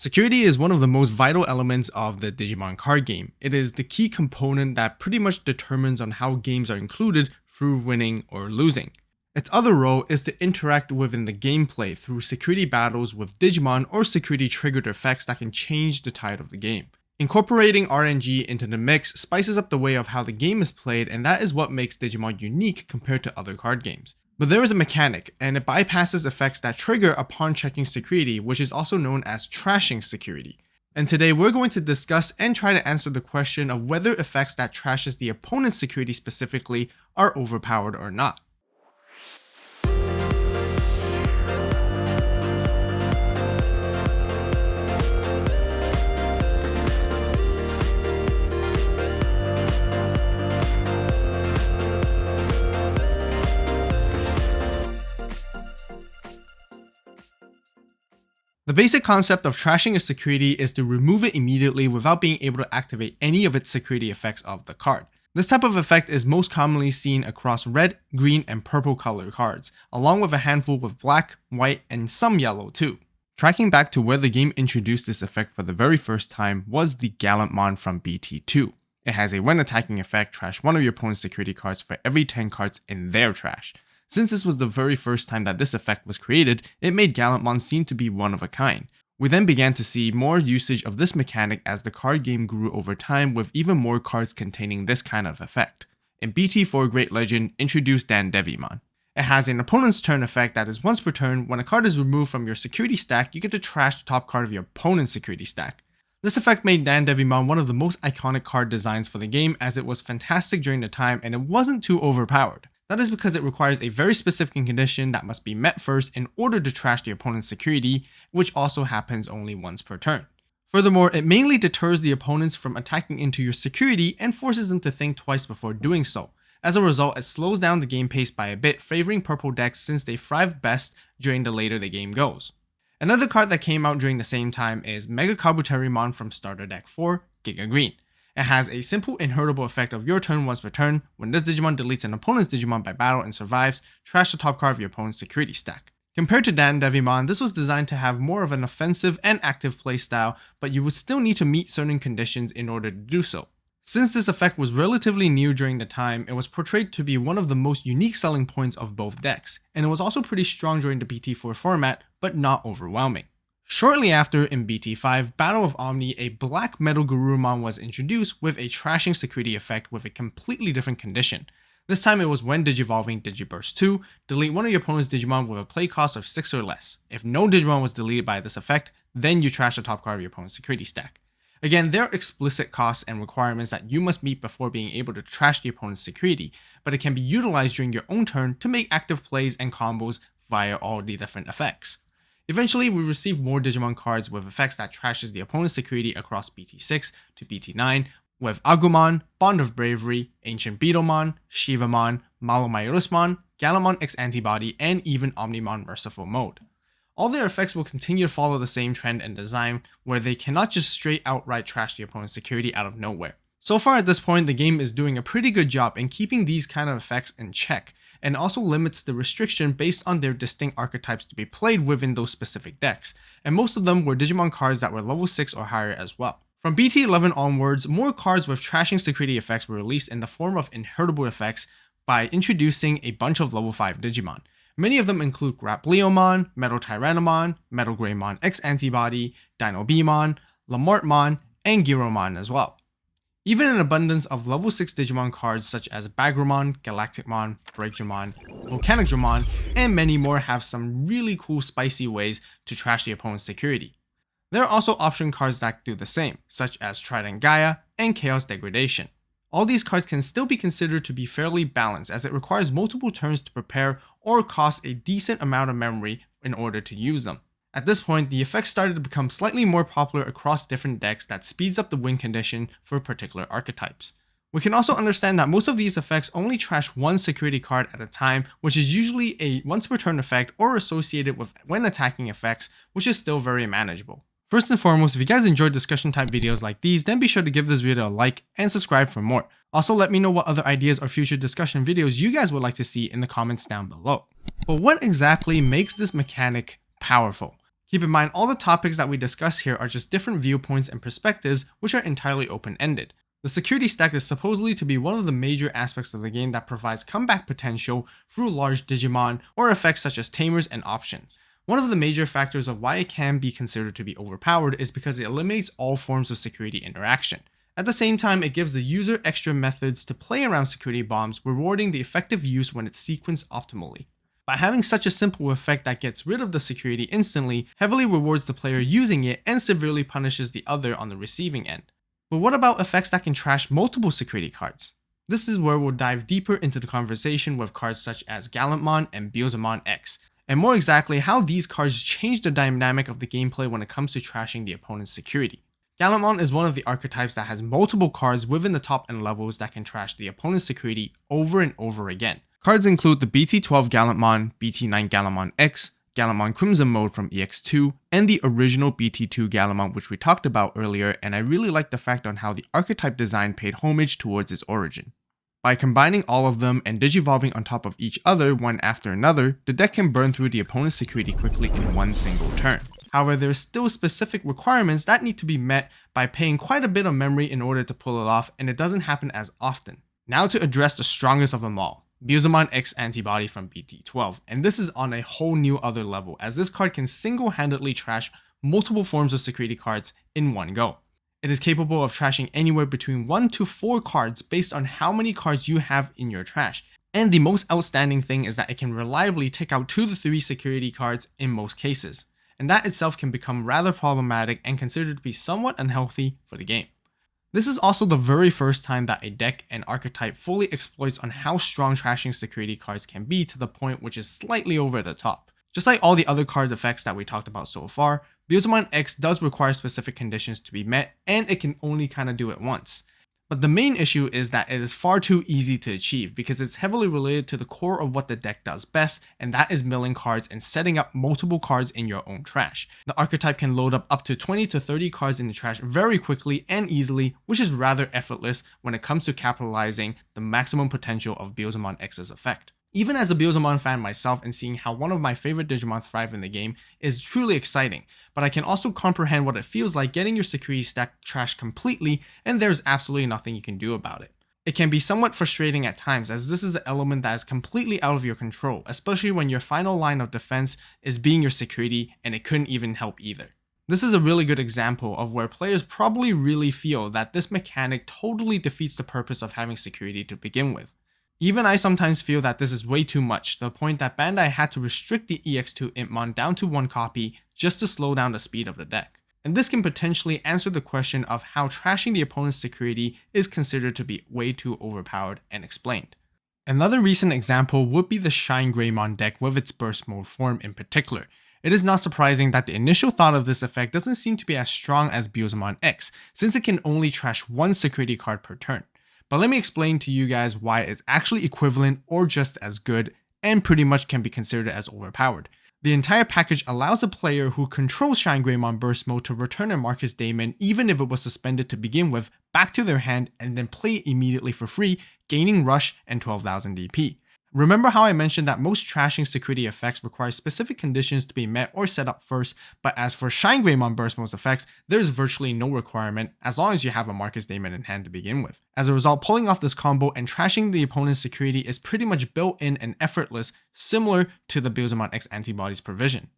Security is one of the most vital elements of the Digimon card game. It is the key component that pretty much determines on how games are included through winning or losing. Its other role is to interact within the gameplay through security battles with Digimon or security triggered effects that can change the tide of the game. Incorporating RNG into the mix spices up the way of how the game is played, and that is what makes Digimon unique compared to other card games. But there is a mechanic, and it bypasses effects that trigger upon checking security, which is also known as trashing security. And today we're going to discuss and try to answer the question of whether effects that trashes the opponent's security specifically are overpowered or not. The basic concept of trashing a security is to remove it immediately without being able to activate any of its security effects of the card. This type of effect is most commonly seen across red, green, and purple color cards, along with a handful with black, white, and some yellow too. Tracking back to where the game introduced this effect for the very first time was the Gallantmon from BT2. It has a when attacking effect, trash one of your opponent's security cards for every 10 cards in their trash. Since this was the very first time that this effect was created, it made Gallantmon seem to be one of a kind. We then began to see more usage of this mechanic as the card game grew over time, with even more cards containing this kind of effect. In BT4 Great Legend introduced Dandevimon. It has an opponent's turn effect that is once per turn. When a card is removed from your security stack, you get to trash the top card of your opponent's security stack. This effect made Dandevimon one of the most iconic card designs for the game, as it was fantastic during the time and it wasn't too overpowered. That is because it requires a very specific condition that must be met first in order to trash the opponent's security, which also happens only once per turn. Furthermore, it mainly deters the opponents from attacking into your security and forces them to think twice before doing so. As a result, it slows down the game pace by a bit, favoring purple decks since they thrive best during the later the game goes. Another card that came out during the same time is Mega Kabuterimon from Starter Deck 4, Giga Green. It has a simple inheritable effect of your turn once per turn. When this Digimon deletes an opponent's Digimon by battle and survives, trash the top card of your opponent's security stack. Compared to Dandevimon, this was designed to have more of an offensive and active playstyle, but you would still need to meet certain conditions in order to do so. Since this effect was relatively new during the time, it was portrayed to be one of the most unique selling points of both decks, and it was also pretty strong during the BT4 format, but not overwhelming. Shortly after, in BT5 Battle of Omni, a black metal Garurumon was introduced with a trashing security effect with a completely different condition. This time it was when digivolving Digiburst 2, delete one of your opponent's Digimon with a play cost of 6 or less. If no Digimon was deleted by this effect, then you trash the top card of your opponent's security stack. Again, there are explicit costs and requirements that you must meet before being able to trash the opponent's security, but it can be utilized during your own turn to make active plays and combos via all the different effects. Eventually, we received more Digimon cards with effects that trashes the opponent's security across BT6 to BT9, with Agumon, Bond of Bravery, Ancient Beetlemon, Shivamon, Malomairusmon, Gallantmon X Antibody, and even Omnimon Merciful Mode. All their effects will continue to follow the same trend and design, where they cannot just straight outright trash the opponent's security out of nowhere. So far at this point, the game is doing a pretty good job in keeping these kind of effects in check, and also limits the restriction based on their distinct archetypes to be played within those specific decks, and most of them were Digimon cards that were level 6 or higher as well. From BT11 onwards, more cards with trashing security effects were released in the form of inheritable effects by introducing a bunch of level 5 Digimon. Many of them include Grapleomon, Metal Tyrannomon, ShineGreymon X Antibody, Dinobemon, Lamartmon, and Giromon as well. Even an abundance of level 6 Digimon cards such as Bagramon, Galacticmon, Breakdramon, Volcanicdramon, and many more have some really cool spicy ways to trash the opponent's security. There are also option cards that do the same, such as Trident Gaia and Chaos Degradation. All these cards can still be considered to be fairly balanced, as it requires multiple turns to prepare or costs a decent amount of memory in order to use them. At this point, the effects started to become slightly more popular across different decks that speeds up the win condition for particular archetypes. We can also understand that most of these effects only trash one security card at a time, which is usually a once per turn effect or associated with when attacking effects, which is still very manageable. First and foremost, if you guys enjoyed discussion type videos like these, then be sure to give this video a like and subscribe for more. Also, let me know what other ideas or future discussion videos you guys would like to see in the comments down below. But what exactly makes this mechanic powerful? Keep in mind, all the topics that we discuss here are just different viewpoints and perspectives, which are entirely open-ended. The security stack is supposedly to be one of the major aspects of the game that provides comeback potential through large Digimon or effects such as tamers and options. One of the major factors of why it can be considered to be overpowered is because it eliminates all forms of security interaction. At the same time, it gives the user extra methods to play around security bombs, rewarding the effective use when it's sequenced optimally. By having such a simple effect that gets rid of the security instantly, heavily rewards the player using it and severely punishes the other on the receiving end. But what about effects that can trash multiple security cards? This is where we'll dive deeper into the conversation with cards such as Gallantmon and Beelzemon X, and more exactly how these cards change the dynamic of the gameplay when it comes to trashing the opponent's security. Gallantmon is one of the archetypes that has multiple cards within the top end levels that can trash the opponent's security over and over again. Cards include the BT12 Gallantmon, BT9 Gallantmon X, Gallantmon Crimson Mode from EX2, and the original BT2 Gallantmon, which we talked about earlier, and I really like the fact on how the archetype design paid homage towards its origin. By combining all of them and digivolving on top of each other one after another, the deck can burn through the opponent's security quickly in one single turn. However, there are still specific requirements that need to be met by paying quite a bit of memory in order to pull it off, and it doesn't happen as often. Now to address the strongest of them all, Beelzemon X Antibody from BT12, and this is on a whole new other level, as this card can single-handedly trash multiple forms of security cards in one go. It is capable of trashing anywhere between 1 to 4 cards based on how many cards you have in your trash, and the most outstanding thing is that it can reliably take out 2 to 3 security cards in most cases, and that itself can become rather problematic and considered to be somewhat unhealthy for the game. This is also the very first time that a deck and archetype fully exploits on how strong trashing security cards can be to the point which is slightly over the top. Just like all the other card effects that we talked about so far, Beelzemon X does require specific conditions to be met, and it can only kind of do it once. But the main issue is that it is far too easy to achieve because it's heavily related to the core of what the deck does best, and that is milling cards and setting up multiple cards in your own trash. The archetype can load up to 20 to 30 cards in the trash very quickly and easily, which is rather effortless when it comes to capitalizing the maximum potential of Beelzemon X's effect. Even as a Beelzemon fan myself and seeing how one of my favorite Digimon thrive in the game is truly exciting, but I can also comprehend what it feels like getting your security stack trashed completely and there's absolutely nothing you can do about it. It can be somewhat frustrating at times as this is an element that is completely out of your control, especially when your final line of defense is being your security and it couldn't even help either. This is a really good example of where players probably really feel that this mechanic totally defeats the purpose of having security to begin with. Even I sometimes feel that this is way too much, to the point that Bandai had to restrict the EX2 Impmon down to 1 copy just to slow down the speed of the deck. And this can potentially answer the question of how trashing the opponent's security is considered to be way too overpowered and explained. Another recent example would be the ShineGreymon deck with its burst mode form in particular. It is not surprising that the initial thought of this effect doesn't seem to be as strong as Beelzemon X, since it can only trash 1 security card per turn. But let me explain to you guys why it's actually equivalent or just as good and pretty much can be considered as overpowered. The entire package allows a player who controls ShineGreymon Burst Mode to return a Marcus Daemon even if it was suspended to begin with back to their hand and then play it immediately for free, gaining Rush and 12,000 DP. Remember how I mentioned that most trashing security effects require specific conditions to be met or set up first, but as for ShineGreymon Burst Mode's effects, there's virtually no requirement as long as you have a Marcus Daemon in hand to begin with. As a result, pulling off this combo and trashing the opponent's security is pretty much built in and effortless, similar to the Beelzemon X Antibody's provision.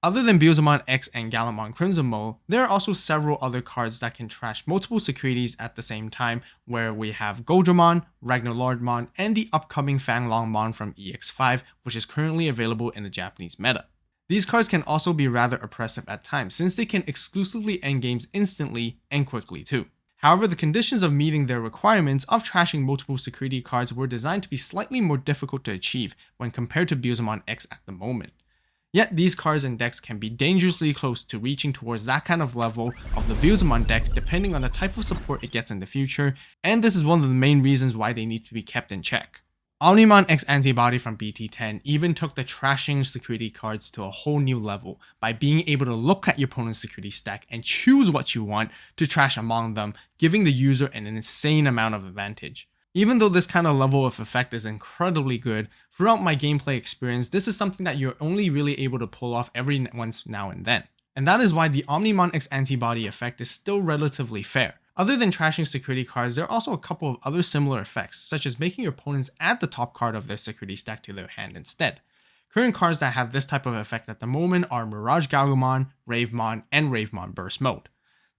Other than Beelzemon X and Gallantmon Crimson Mode, there are also several other cards that can trash multiple securities at the same time, where we have Goldramon, Ragnarlordmon, and the upcoming Fanglongmon from EX5, which is currently available in the Japanese meta. These cards can also be rather oppressive at times, since they can exclusively end games instantly and quickly too. However, the conditions of meeting their requirements of trashing multiple security cards were designed to be slightly more difficult to achieve when compared to Beelzemon X at the moment. Yet these cards and decks can be dangerously close to reaching towards that kind of level of the Beelzemon deck depending on the type of support it gets in the future, and this is one of the main reasons why they need to be kept in check. Omnimon X Antibody from BT10 even took the trashing security cards to a whole new level by being able to look at your opponent's security stack and choose what you want to trash among them, giving the user an insane amount of advantage. Even though this kind of level of effect is incredibly good, throughout my gameplay experience, this is something that you're only really able to pull off every once now and then. And that is why the Omnimon X Antibody effect is still relatively fair. Other than trashing security cards, there are also a couple of other similar effects, such as making your opponents add the top card of their security stack to their hand instead. Current cards that have this type of effect at the moment are Mirage Gallantmon, Ravemon, and Ravemon Burst Mode.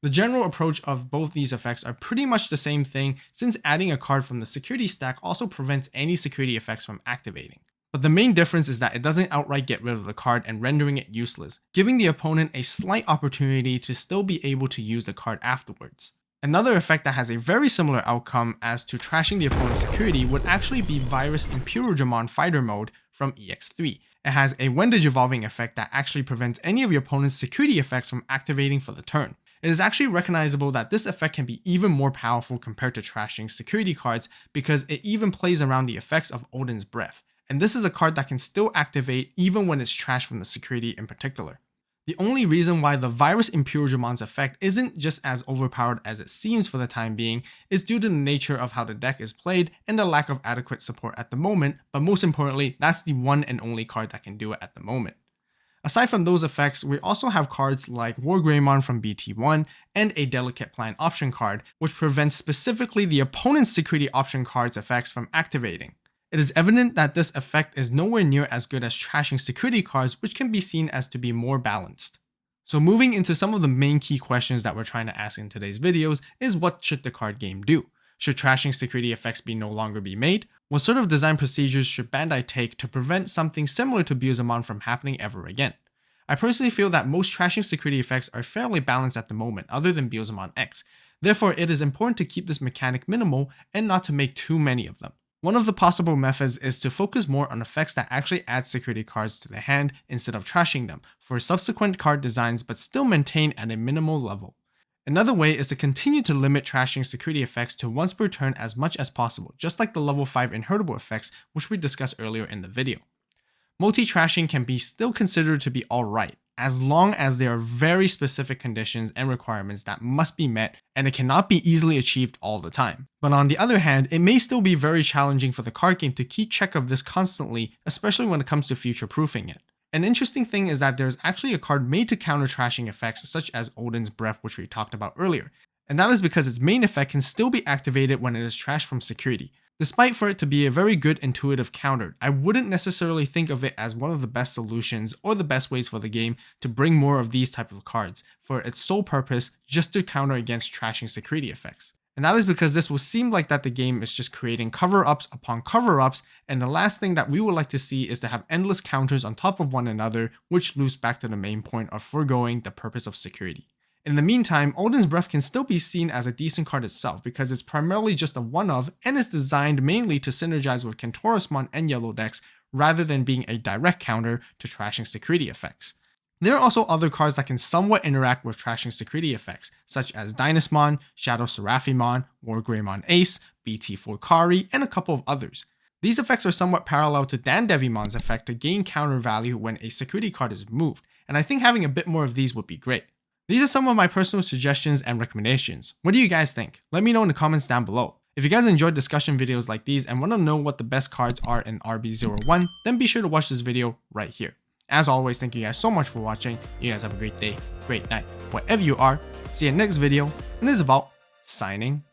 The general approach of both these effects are pretty much the same thing, since adding a card from the security stack also prevents any security effects from activating. But the main difference is that it doesn't outright get rid of the card and rendering it useless, giving the opponent a slight opportunity to still be able to use the card afterwards. Another effect that has a very similar outcome as to trashing the opponent's security would actually be Virus Imperialdramon Fighter Mode from EX3. It has a when digivolving effect that actually prevents any of your opponent's security effects from activating for the turn. It is actually recognizable that this effect can be even more powerful compared to trashing security cards because it even plays around the effects of Odin's Breath, and this is a card that can still activate even when it's trashed from the security in particular. The only reason why the Virus Imperialdramon's effect isn't just as overpowered as it seems for the time being is due to the nature of how the deck is played and the lack of adequate support at the moment, but most importantly, that's the one and only card that can do it at the moment. Aside from those effects, we also have cards like WarGreymon from BT1 and a Delicate Plan option card, which prevents specifically the opponent's security option card's effects from activating. It is evident that this effect is nowhere near as good as trashing security cards, which can be seen as to be more balanced. So moving into some of the main key questions that we're trying to ask in today's videos is what should the card game do? Should trashing security effects no longer be made? What sort of design procedures should Bandai take to prevent something similar to Beelzemon from happening ever again? I personally feel that most trashing security effects are fairly balanced at the moment, other than Beelzemon X. Therefore, it is important to keep this mechanic minimal and not to make too many of them. One of the possible methods is to focus more on effects that actually add security cards to the hand instead of trashing them for subsequent card designs but still maintain at a minimal level. Another way is to continue to limit trashing security effects to once per turn as much as possible, just like the level 5 inheritable effects which we discussed earlier in the video. Multi-trashing can be still considered to be alright, as long as there are very specific conditions and requirements that must be met and it cannot be easily achieved all the time. But on the other hand, it may still be very challenging for the card game to keep check of this constantly, especially when it comes to future-proofing it. An interesting thing is that there's actually a card made to counter trashing effects such as Odin's Breath, which we talked about earlier, and that is because its main effect can still be activated when it is trashed from security. Despite for it to be a very good intuitive counter, I wouldn't necessarily think of it as one of the best solutions or the best ways for the game to bring more of these type of cards for its sole purpose just to counter against trashing security effects. And that is because this will seem like that the game is just creating cover-ups upon cover-ups, and the last thing that we would like to see is to have endless counters on top of one another, which loops back to the main point of foregoing the purpose of security. In the meantime, Odin's Breath can still be seen as a decent card itself because it's primarily just a one-of and is designed mainly to synergize with Kentorosmon and Yellow decks rather than being a direct counter to trashing security effects. There are also other cards that can somewhat interact with trashing security effects, such as Dynasmon, Shadow Seraphimon, WarGreymon Ace, BT4 Kari, and a couple of others. These effects are somewhat parallel to Dandevimon's effect to gain counter value when a security card is removed, and I think having a bit more of these would be great. These are some of my personal suggestions and recommendations. What do you guys think? Let me know in the comments down below. If you guys enjoyed discussion videos like these and want to know what the best cards are in RB01, then be sure to watch this video right here. As always, thank you guys so much for watching. You guys have a great day, great night, wherever you are. See you next video, and this is AVAULT signing